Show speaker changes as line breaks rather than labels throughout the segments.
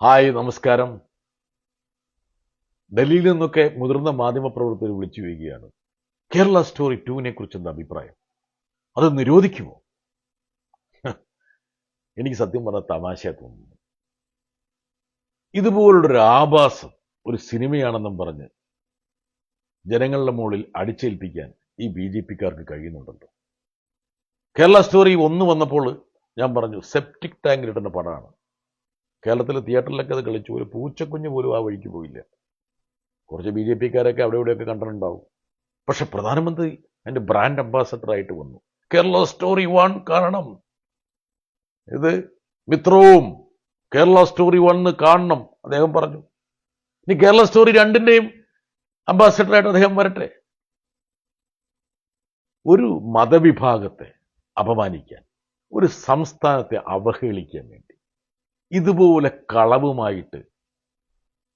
Hi, നമസ്കാരം. ഡൽഹിയിൽ നിന്നൊക്കെ മുതിർന്ന മാധ്യമപ്രവർത്തകർ വിളിച്ചു വരികയാണ്. കേരള സ്റ്റോറി 2 കുറിച്ച് എന്താ അഭിപ്രായം? അത് നിരോധിക്കുമോ? എനിക്ക് സത്യം പറഞ്ഞ തമാശയാ തോന്നുന്നു. ഇതുപോലുള്ളൊരു ആഭാസം ഒരു സിനിമയാണെന്നും പറഞ്ഞ് ജനങ്ങളുടെ മുകളിൽ അടിച്ചേൽപ്പിക്കാൻ ഈ BJP-ക്കാർക്ക് കഴിയുന്നുണ്ടല്ലോ. കേരള സ്റ്റോറി 1 വന്നപ്പോൾ ഞാൻ പറഞ്ഞു സെപ്റ്റിക് ടാങ്കിലിടുന്ന പടമാണ്. കേരളത്തിലെ തിയേറ്ററിലൊക്കെ അത് കളിച്ചു. ഒരു പൂച്ചക്കുഞ്ഞ് പോലും ആ വഴിക്ക് പോയില്ല. കുറച്ച് BJP-ക്കാരൊക്കെ അവിടെ ഇവിടെയൊക്കെ കണ്ടിട്ടുണ്ടാവും. പക്ഷെ പ്രധാനമന്ത്രി അതിന്റെ ബ്രാൻഡ് അംബാസഡർ ആയിട്ട് വന്നു. കേരള സ്റ്റോറി 1 കാണണം, ഇത് മിത്രവും കേരള സ്റ്റോറി 1 കാണണം അദ്ദേഹം പറഞ്ഞു. ഇനി കേരള സ്റ്റോറി 2-ന്റെയും അംബാസഡറായിട്ട് അദ്ദേഹം വരട്ടെ. ഒരു മതവിഭാഗത്തെ അപമാനിക്കാൻ, ഒരു സംസ്ഥാനത്തെ അവഹേളിക്കാൻ വേണ്ടി ഇതുപോലെ കളവുമായിട്ട്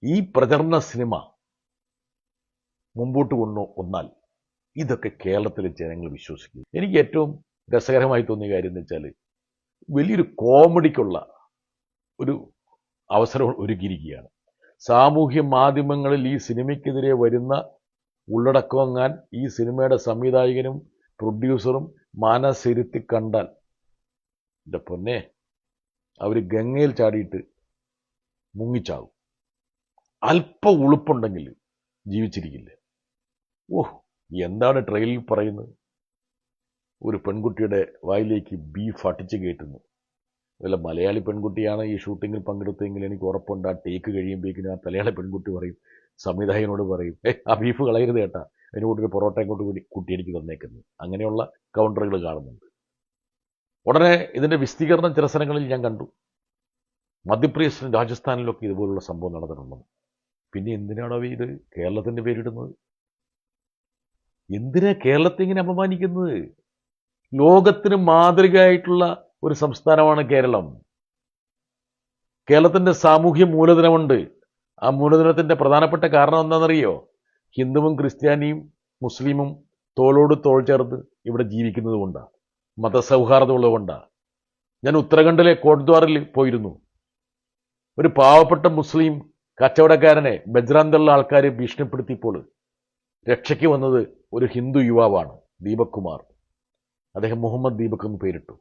ഈ പ്രചരണ സിനിമ മുമ്പോട്ട് കൊണ്ടുവന്നാൽ ഇതൊക്കെ കേരളത്തിലെ ജനങ്ങൾ വിശ്വസിക്കും. എനിക്ക് ഏറ്റവും രസകരമായി തോന്നിയ കാര്യം എന്ന് വെച്ചാൽ വലിയൊരു കോമഡിക്കുള്ള ഒരു അവസരം ഒരുക്കിയിരിക്കുകയാണ്. സാമൂഹ്യ മാധ്യമങ്ങളിൽ ഈ സിനിമയ്ക്കെതിരെ വരുന്ന ഉള്ളടക്കമെങ്ങാൻ ഈ സിനിമയുടെ സംവിധായകനും പ്രൊഡ്യൂസറും മനസ്സിരുത്തി കണ്ടാൽ എൻ്റെ പൊന്നെ, അവർ ഗംഗയിൽ ചാടിയിട്ട് മുങ്ങിച്ചാകും. അല്പ ഉളുപ്പുണ്ടെങ്കിൽ ജീവിച്ചിരിക്കില്ല. എന്താണ് ട്രെയിലറിൽ പറയുന്നത്? ഒരു പെൺകുട്ടിയുടെ വായിലേക്ക് ബീഫ് അടിച്ചു കയറ്റുന്നു. വല്ല മലയാളി പെൺകുട്ടിയാണ് ഈ ഷൂട്ടിങ്ങിൽ പങ്കെടുത്തെങ്കിൽ എനിക്ക് ഉറപ്പുണ്ട് ആ ടേക്ക് കഴിയുമ്പോഴേക്കും ആ മലയാളി പെൺകുട്ടി പറയും, സംവിധായകനോട് പറയും, ആ ബീഫ് കളയരുത് കേട്ടാ, അതിന് കൂട്ടി ഒരു പൊറോട്ട കൊണ്ട് കുട്ടി എനിക്ക് തന്നേക്കുന്നു. അങ്ങനെയുള്ള കൗണ്ടറുകൾ കാണുന്നുണ്ട്. ഉടനെ ഇതിന്റെ വിശദീകരണം ചില സ്ഥലങ്ങളിൽ ഞാൻ കണ്ടു. മധ്യപ്രദേശിലും രാജസ്ഥാനിലൊക്കെ ഇതുപോലുള്ള സംഭവം നടന്നിട്ടുണ്ടെന്ന്. പിന്നെ എന്തിനാണോ ഇത് കേരളത്തിന്റെ പേരിടുന്നത്? എന്തിനാ കേരളത്തെ ഇങ്ങനെ അപമാനിക്കുന്നത്? ലോകത്തിന് മാതൃകയായിട്ടുള്ള ഒരു സംസ്ഥാനമാണ് കേരളം. കേരളത്തിന്റെ സാമൂഹ്യ മൂലധനമുണ്ട്. ആ മൂലധനത്തിന്റെ പ്രധാനപ്പെട്ട കാരണം എന്താണെന്നറിയോ? ഹിന്ദുവും ക്രിസ്ത്യാനിയും മുസ്ലിമും തോളോട് തോൾ ചേർന്ന് ഇവിടെ ജീവിക്കുന്നത് കൊണ്ടാണ്, മതസൗഹാർദ്ദമുള്ളത് കൊണ്ടാണ്. ഞാൻ ഉത്തരാഖണ്ഡിലെ കോട്ട്ദ്വാറിൽ പോയിരുന്നു. ഒരു പാവപ്പെട്ട മുസ്ലിം കച്ചവടക്കാരനെ ബജ്റാന്തള്ള ആൾക്കാരെ ഭീഷണിപ്പെടുത്തിയപ്പോൾ രക്ഷയ്ക്ക് വന്നത് ഒരു ഹിന്ദു യുവാവാണ്, ദീപക് കുമാർ. അദ്ദേഹം മുഹമ്മദ് ദീപക് എന്ന് പേരിട്ടു.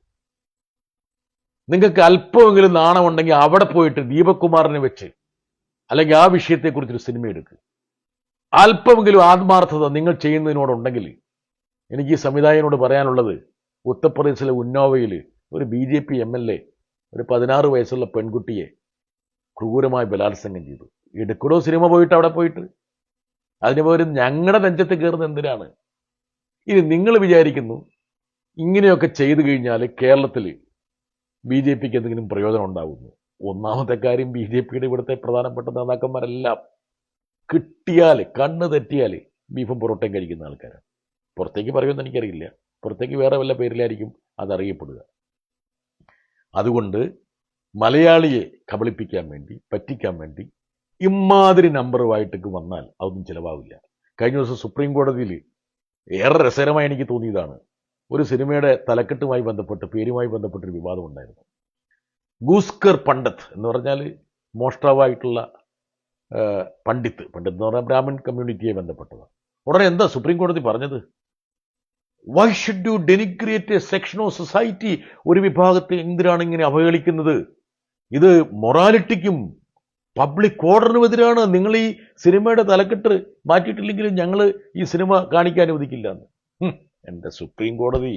നിങ്ങൾക്ക് അല്പമെങ്കിലും നാണമുണ്ടെങ്കിൽ അവിടെ പോയിട്ട് ദീപക് കുമാറിനെ വെച്ച് അല്ലെങ്കിൽ ആ വിഷയത്തെക്കുറിച്ചൊരു സിനിമ എടുക്കുക. അല്പമെങ്കിലും ആത്മാർത്ഥത നിങ്ങൾ ചെയ്യുന്നതിനോടുണ്ടെങ്കിൽ എനിക്ക് ഈ സംവിധായകനോട് പറയാനുള്ളത്, ഉത്തർപ്രദേശിലെ ഉന്നാവയിൽ ഒരു BJP MLA ഒരു 16 വയസ്സുള്ള പെൺകുട്ടിയെ ക്രൂരമായി ബലാത്സംഗം ചെയ്തു. എടുക്കടോ സിനിമ പോയിട്ട് അവിടെ പോയിട്ട് അതിന് പകരം ഞങ്ങളുടെ നെഞ്ചത്ത് കയറുന്നത് എന്തിനാണ്? ഇനി നിങ്ങൾ വിചാരിക്കുന്നു ഇങ്ങനെയൊക്കെ ചെയ്തു കഴിഞ്ഞാൽ കേരളത്തിൽ BJPക്ക് എന്തെങ്കിലും പ്രയോജനം ഉണ്ടാകുന്നു? ഒന്നാമത്തെ കാര്യം, BJPയുടെ ഇവിടുത്തെ പ്രധാനപ്പെട്ട നേതാക്കന്മാരെല്ലാം കിട്ടിയാൽ, കണ്ണ് തെറ്റിയാൽ ബീഫും പൊറോട്ടയും കഴിക്കുന്ന ആൾക്കാരാണ്. പുറത്തേക്ക് പറയുമെന്ന് എനിക്കറിയില്ല, പുറത്തേക്ക് വേറെ വല്ല പേരിലായിരിക്കും അതറിയപ്പെടുക. അതുകൊണ്ട് മലയാളിയെ കബളിപ്പിക്കാൻ വേണ്ടി, പറ്റിക്കാൻ വേണ്ടി ഇമാതിരി നമ്പറുമായിട്ടൊക്കെ വന്നാൽ അതൊന്നും ചിലവാവില്ല. കഴിഞ്ഞ ദിവസം സുപ്രീം കോടതിയിൽ ഏറെ രസകരമായി എനിക്ക് തോന്നിയതാണ്. ഒരു സിനിമയുടെ തലക്കെട്ടുമായി ബന്ധപ്പെട്ട്, പേരുമായി ബന്ധപ്പെട്ടൊരു വിവാദം ഉണ്ടായിരുന്നു. ഗൂസ്കർ പണ്ഡിറ്റ് എന്ന് പറഞ്ഞാൽ മോഷ്ടാവായിട്ടുള്ള പണ്ഡിത്ത് എന്ന് പറഞ്ഞാൽ ബ്രാഹ്മൺ കമ്മ്യൂണിറ്റിയെ ബന്ധപ്പെട്ടതാണ്. ഉടനെ എന്താ സുപ്രീം കോടതി പറഞ്ഞത്? Why should you denigrate A section of society? ഒരു വിഭാഗത്തെ എന്തിനാണ് ഇങ്ങനെ അവഹേളിക്കുന്നത്? ഇത് മൊറാലിറ്റിക്കും പബ്ലിക് ഓർഡറിനും എതിരാണ്. നിങ്ങൾ ഈ സിനിമയുടെ തലക്കെട്ട് മാറ്റിയിട്ടില്ലെങ്കിലും ഞങ്ങൾ ഈ സിനിമ കാണിക്കാൻ അനുവദിക്കില്ല എന്ന്. എൻ്റെ സുപ്രീം കോടതി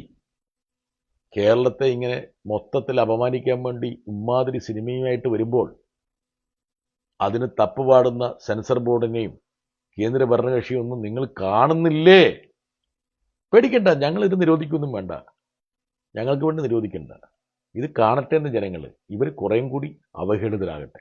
കേരളത്തെ ഇങ്ങനെ മൊത്തത്തിൽ അപമാനിക്കാൻ വേണ്ടി ഇമാതിരി സിനിമയുമായിട്ട് വരുമ്പോൾ അതിന് തപ്പുപാടുന്ന സെൻസർ ബോർഡിനെയും കേന്ദ്ര ഭരണകക്ഷിയൊന്നും നിങ്ങൾ കാണുന്നില്ലേ? പേടിക്കണ്ട, ഞങ്ങളിത് നിരോധിക്കൊന്നും വേണ്ട, ഞങ്ങൾക്ക് വേണ്ടി നിരോധിക്കണ്ട. ഇത് കാണട്ടെ എന്ന് ജനങ്ങൾ, ഇവർ കുറേയും കൂടി അവഹേളിതരാകട്ടെ.